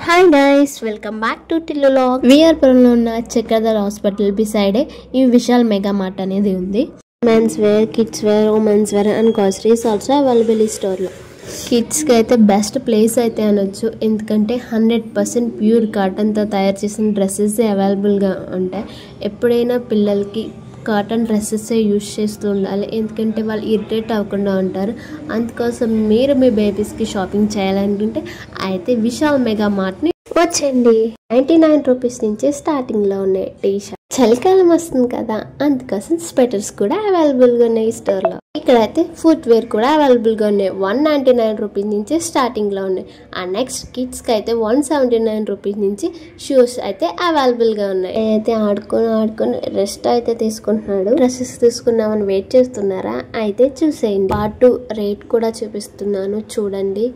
Hi guys, welcome back to Tillulog. We are ఉన్న Chakradhar hospital beside ఈ Vishal mega Mart అనేది ఉంది. Men's wear, kids wear, women's wear and groceries also available ఈ స్టోర్లో. కిడ్స్కి అయితే బెస్ట్ ప్లేస్ అయితే అనొచ్చు, ఎందుకంటే 100% ప్యూర్ కాటన్తో తయారు చేసిన డ్రెస్సెస్ అవైలబుల్గా ఉంటాయి. ఎప్పుడైనా పిల్లలకి కాటన్ డ్రెస్సెస్ యూజ్ చేస్తూ ఉండాలి, ఎందుకంటే వాళ్ళు ఇరిటేట్ అవ్వకుండా ఉంటారు. అందుకోసం మీరు మీ బేబీస్కి షాపింగ్ చేయాలనుకుంటే అయితే విశాల్ మెగా మార్ట్ని వచ్చండి. 99 రూపీస్ నుంచి స్టార్టింగ్లో ఉన్నాయి టీ షర్ట్. చలికాలం వస్తుంది కదా, అందుకోసం స్వెటర్స్ కూడా అవైలబుల్గా ఉన్నాయి ఈ స్టోర్లో. ఇక్కడైతే ఫుట్ వేర్ కూడా అవైలబుల్గా ఉన్నాయి. 199 రూపీస్ నుంచి స్టార్టింగ్లో ఉన్నాయి. అండ్ నెక్స్ట్ కిడ్స్కి అయితే 179 రూపీస్ నుంచి షూస్ అయితే అవైలబుల్గా ఉన్నాయి. అయితే ఆడుకొని రెస్ట్ అయితే తీసుకుంటున్నాడు. డ్రెస్సెస్ తీసుకున్నామని వెయిట్ చేస్తున్నారా? అయితే చూసేయండి. పార్ట్ 2 రేట్ కూడా చూపిస్తున్నాను, చూడండి.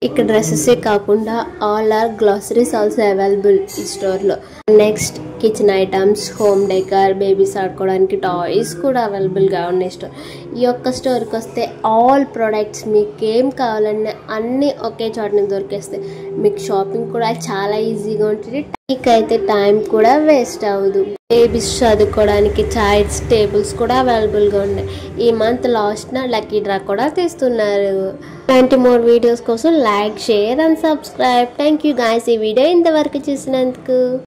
ఇక్కడ డ్రెస్సెసే కాకుండా ఆల్ ఆర్ గ్లాసరీస్ ఆల్సో అవైలబుల్ ఈ స్టోర్లో. Next kitchen items, home decor, babies ఆడుకోవడానికి టాయ్స్ కూడా అవైలబుల్గా ఉన్నాయి స్టోర్. ఈ యొక్క స్టోర్కి వస్తే ఆల్ ప్రొడక్ట్స్ మీకు ఏం కావాలన్నా అన్నీ ఒకే చోటనే దొరికేస్తాయి. మీకు షాపింగ్ కూడా చాలా ఈజీగా ఉంటుంది. మీకైతే టైం కూడా వేస్ట్ అవ్వదు. బేబీస్ చదువుకోవడానికి చైర్స్, టేబుల్స్ కూడా అవైలబుల్గా ఉన్నాయి. ఈ మంత్ లాస్ట్న లక్కీ డ్రా కూడా తీస్తున్నారు. 20 more వీడియోస్ కోసం like, share and subscribe. Thank you guys ఈ వీడియో ఇంతవరకు చూసినందుకు.